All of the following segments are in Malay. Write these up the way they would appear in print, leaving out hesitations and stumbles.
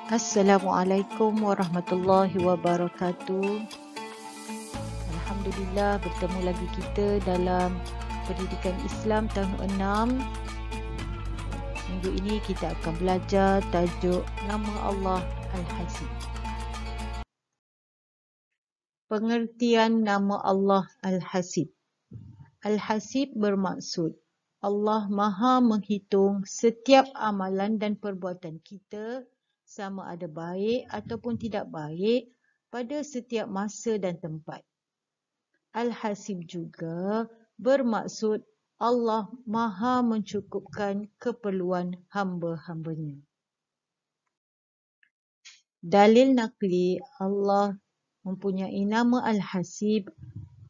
Assalamualaikum warahmatullahi wabarakatuh. Alhamdulillah, bertemu lagi kita dalam Pendidikan Islam tahun 6. Minggu ini kita akan belajar tajuk nama Allah Al-Hasib. Pengertian nama Allah Al-Hasib. Al-Hasib bermaksud Allah Maha menghitung setiap amalan dan perbuatan kita, sama ada baik ataupun tidak baik, pada setiap masa dan tempat. Al-Hasib juga bermaksud Allah Maha mencukupkan keperluan hamba-hambanya. Dalil nakli Allah mempunyai nama Al-Hasib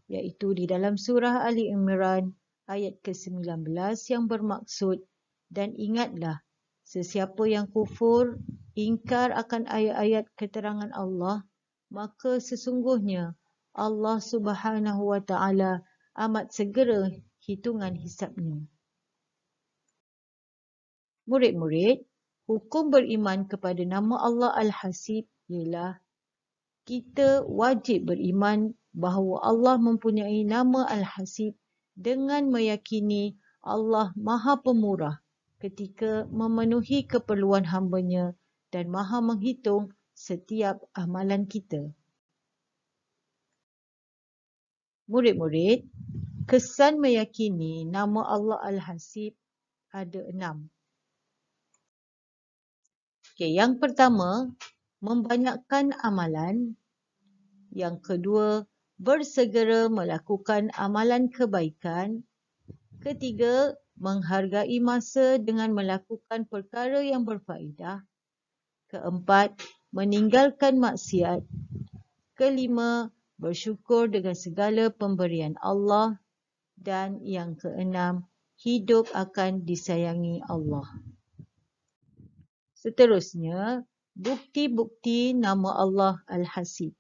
iaitu di dalam surah Ali Imran ayat ke-19 yang bermaksud, dan ingatlah sesiapa yang kufur, ingkar akan ayat-ayat keterangan Allah, maka sesungguhnya Allah Subhanahu wa Ta'ala amat segera hitungan hisabnya. Murid-murid, hukum beriman kepada nama Allah Al-Hasib ialah kita wajib beriman bahawa Allah mempunyai nama Al-Hasib dengan meyakini Allah Maha Pemurah ketika memenuhi keperluan hambanya dan Maha menghitung setiap amalan kita. Murid-murid, kesan meyakini nama Allah Al-Hasib ada 6. Yang pertama, membanyakkan amalan. Yang kedua, bersegera melakukan amalan kebaikan. Ketiga, menghargai masa dengan melakukan perkara yang berfaedah. Keempat, meninggalkan maksiat. Kelima, bersyukur dengan segala pemberian Allah. Dan yang keenam, hidup akan disayangi Allah. Seterusnya, bukti-bukti nama Allah Al-Hasib.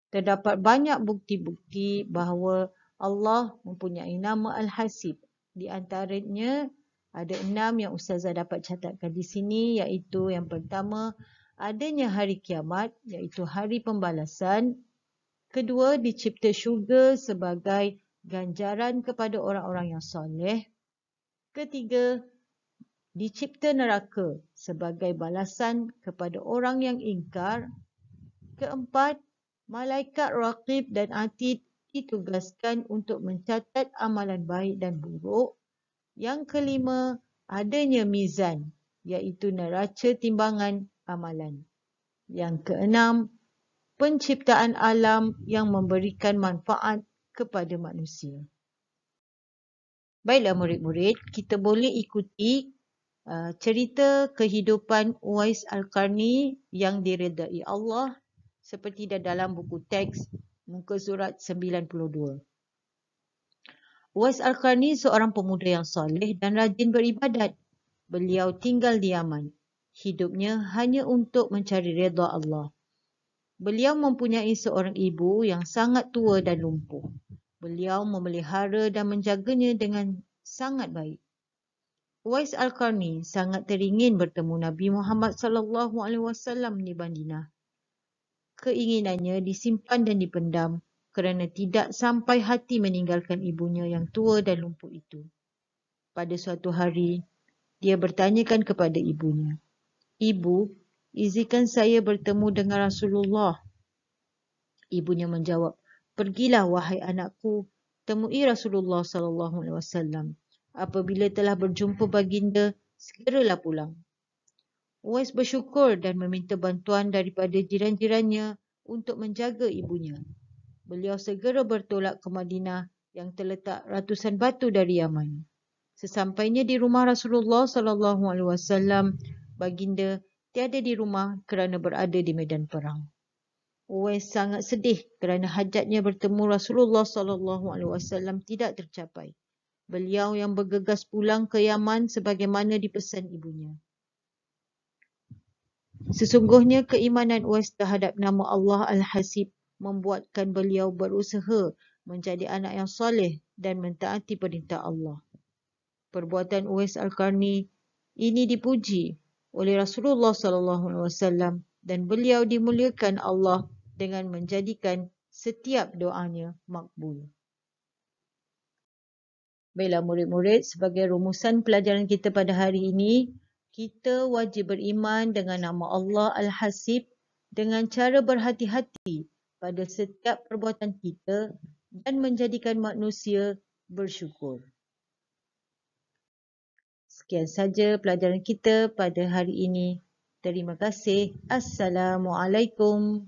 Terdapat banyak bukti-bukti bahawa Allah mempunyai nama Al-Hasib. Di antaranya ada 6 yang Ustazah dapat catatkan di sini, iaitu yang pertama, adanya hari kiamat, iaitu hari pembalasan. Kedua, dicipta syurga sebagai ganjaran kepada orang-orang yang soleh. Ketiga, dicipta neraka sebagai balasan kepada orang yang ingkar. Keempat, malaikat raqib dan atid ditugaskan untuk mencatat amalan baik dan buruk. Yang kelima, adanya mizan, iaitu neraca timbangan amalan. Yang keenam, penciptaan alam yang memberikan manfaat kepada manusia. Baiklah murid-murid, kita boleh ikuti cerita kehidupan Uwais Al-Qarni yang diredai Allah seperti dalam buku teks muka surat 92. Uwais Al-Qarni seorang pemuda yang soleh dan rajin beribadat. Beliau tinggal di Yaman. Hidupnya hanya untuk mencari redha Allah. Beliau mempunyai seorang ibu yang sangat tua dan lumpuh. Beliau memelihara dan menjaganya dengan sangat baik. Uwais Al-Qarni sangat teringin bertemu Nabi Muhammad SAW di Madinah. Keinginannya disimpan dan dipendam kerana tidak sampai hati meninggalkan ibunya yang tua dan lumpuh itu. Pada suatu hari, dia bertanyakan kepada ibunya, "Ibu, izinkan saya bertemu dengan Rasulullah." Ibunya menjawab, "Pergilah wahai anakku, temui Rasulullah SAW. Apabila telah berjumpa baginda, segeralah pulang." Uwais bersyukur dan meminta bantuan daripada jiran-jirannya untuk menjaga ibunya. Beliau segera bertolak ke Madinah yang terletak ratusan batu dari Yaman. Sesampainya di rumah Rasulullah SAW, baginda tiada di rumah kerana berada di medan perang. Uwais sangat sedih kerana hajatnya bertemu Rasulullah SAW tidak tercapai. Beliau yang bergegas pulang ke Yaman sebagaimana dipesan ibunya. Sesungguhnya keimanan Uwais terhadap nama Allah Al-Hasib membuatkan beliau berusaha menjadi anak yang soleh dan mentaati perintah Allah. Perbuatan Uwais Al-Qarni ini dipuji oleh Rasulullah SAW dan beliau dimuliakan Allah dengan menjadikan setiap doanya makbul. Baiklah murid-murid, sebagai rumusan pelajaran kita pada hari ini, kita wajib beriman dengan nama Allah Al-Hasib dengan cara berhati-hati pada setiap perbuatan kita dan menjadikan manusia bersyukur. Sekian saja pelajaran kita pada hari ini. Terima kasih. Assalamualaikum.